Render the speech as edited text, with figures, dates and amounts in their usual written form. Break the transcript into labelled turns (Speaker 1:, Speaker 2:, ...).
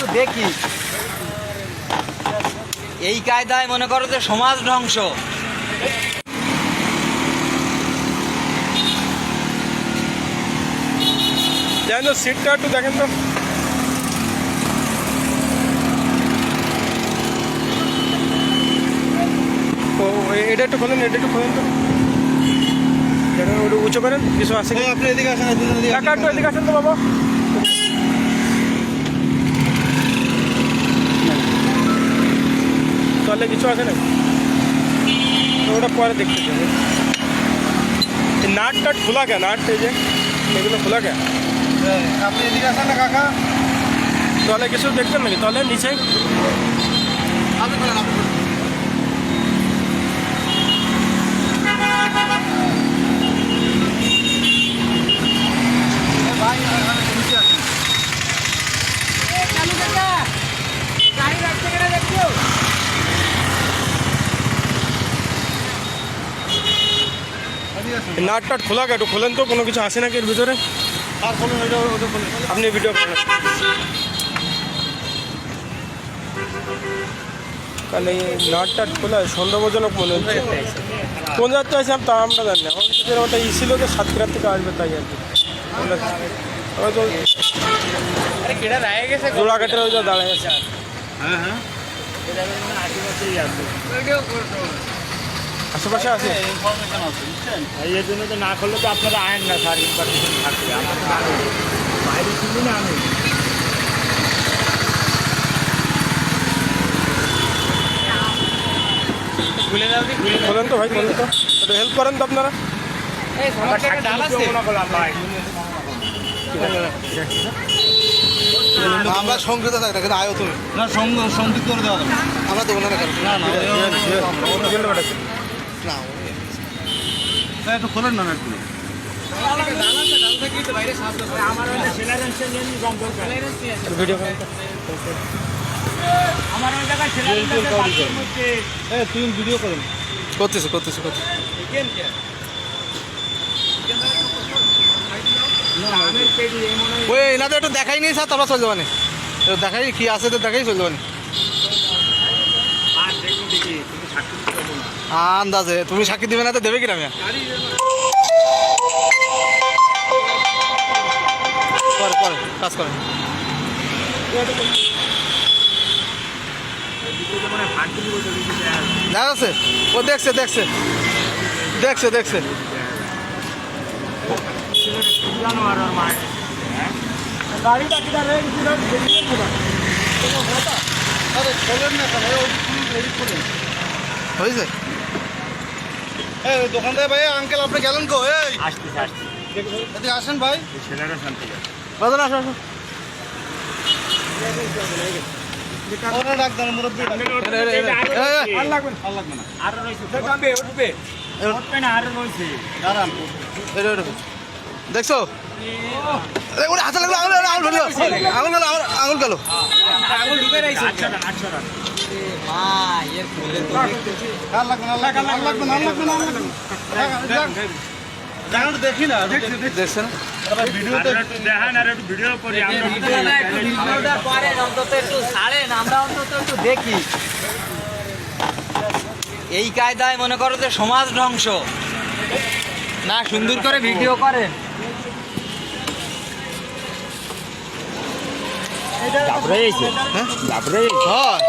Speaker 1: একটু দেখি। এই কায়দায় মনে করো যে সমাজ ধ্বংস।
Speaker 2: যেন সিটটা একটু দেখেন তো। ও এটা একটু খোলেন, এটা একটু খোলেন তো, এটা একটু উঁচু করেন। কিছু আছে কি?
Speaker 3: আপনি এদিকে আসেন,
Speaker 2: একটু এদিকে আসেন তো বাবা। তাহলে কিছু আছে না, ওটা পরে দেখতে যাবে। নাট টাট খোলা কে? নাট এই যে এগুলো খোলা কে?
Speaker 3: আপনি এদিকে আসেন না কাকা।
Speaker 2: তাহলে কিছু দেখবেন নাকি? তাহলে নিচে
Speaker 3: আপনি বলেন, আপনি বলেন। ভাই নিচে আসেন।
Speaker 1: চালু কাকা গাড়ি রাখতে গেলে দেখছো।
Speaker 3: এদিকে আসেন।
Speaker 2: নাট টাট খোলা কে? একটু খোলেন তো, কোনো কিছু আসে নাকি এর ভিতরে?
Speaker 3: আর বলুন, ওইটা ওটা বলুন।
Speaker 2: আপনি ভিডিও করেন। তাহলে এই নাট টাট খোলা সন্দেহজনক মনে হচ্ছে। কোন যাত্রা আছে তা আমরা জানি না। আমাদের ওটা ই ছিল যে সাতক্ষীরার থেকে আসবে, তাই আর কি। হয়তো
Speaker 1: আরে কেডা রায় গেছে
Speaker 2: জোড়াঘাটের ওই যে দাঁড়ায় আছে।
Speaker 3: হ্যাঁ হ্যাঁ,
Speaker 2: আশেপাশে আছে।
Speaker 3: ইনফরমেশন আছে বুঝছেন।
Speaker 4: এর জন্য তো না করলে তো আপনারা আয়েন না স্যার, ইনফরমেশন থাকবে আমার জানো বাইরে শুনি না আমি।
Speaker 1: খুলে দাও দি, খুলে দাও।
Speaker 2: বলেন তো ভাই, বলেন তো, একটু হেল্প করেন তো আপনারা।
Speaker 1: এই সমাজ থেকে ডাল আছে।
Speaker 4: মনে করলাম ভাই
Speaker 3: আমরা সংযুক্ত থাকি না, কিন্তু আয়ো তুমি না সংযুক্ত করে দেওয়া যাবে। আমরা দেবো না না না না, একটু খোলেন না একটু।
Speaker 1: ডাল আছে, ডাল থেকেই তো বাইরে সাহায্য করে।
Speaker 4: আমার ওই সেলারেন্সে নিয়ে নি কম দরকার।
Speaker 2: ভিডিও করেন তো।
Speaker 4: আমার ওই জায়গায় সেলারেন্সের পাশের মধ্যে
Speaker 3: তুই ভিডিও করেন। করতেছি করতেছি করতেছি।
Speaker 4: আমের পেটি এই মনে হয়
Speaker 3: ওই এনাদের একটু দেখাই নিয়ে স্যার, তারপর চলে যাবানি। দেখাই কি আছে তো দেখাই চলে যাবানি।
Speaker 4: আর দেখুন দেখি তুমি সাক্ষী দিতে পারবো না।
Speaker 3: আন্দাজে তুমি সাক্ষী দিবে না তো দেবে কিনা মিয়া? পরে পরে কাজ করেন।
Speaker 4: দ্বিতীয়ত মানে ভাগ দিতে বলতে দিতে
Speaker 3: দেখা আছে, ও দেখছে দেখছে দেখছে দেখছে।
Speaker 4: জানো আর ওর মায়ের
Speaker 2: গাড়িটা কিনা রে
Speaker 3: আরে খোলেন না ভাই, হয়েছে। এই দোকানদার ভাই, আঙ্কেল আপনি গেলেন কো? এই
Speaker 4: আসতেছে আসতেছে
Speaker 3: এদিকে আসেন ভাই।
Speaker 4: ছেলেরা শান্তি আছে।
Speaker 3: বাজান আসো আসো। ওরা ডাক দেন মুরব্বি।
Speaker 4: আর লাগবে
Speaker 3: আর লাগবে না।
Speaker 4: আর রয়েছে
Speaker 2: উঠবে।
Speaker 4: উঠবে না, আর রয়েছে
Speaker 3: দাঁড়ান। দেখছো? ওটা হাতে লাগলো, আঙুল আঙুল গেল, আঙুল গেল, আঙুল গেল।
Speaker 1: আঙুল ঢুকে রাইছে।
Speaker 4: 800 টাকা
Speaker 1: মা এর খুলে তো দেখতেছি।
Speaker 3: আর লাগবে না, আর লাগবে না, আর লাগবে না, আর লাগবে না, আর লাগবে না। জানো দেখি না, দেখছেন ভিডিওতে।
Speaker 4: আর একটু দেখান, আর একটু ভিডিও করি আমরা।
Speaker 1: ভিডিওটা একটু ভিডিওটা করেন, অন্তত একটু ছাড়েন, আমরা অন্তত একটু দেখি। এই কায়দায় মনে করো যে সমাজ ধ্বংস না, সুন্দর করে ভিডিও করেন।
Speaker 4: লাভ রয়েছে,
Speaker 3: হ্যাঁ
Speaker 4: লাভ রয়েছে।
Speaker 3: হয়।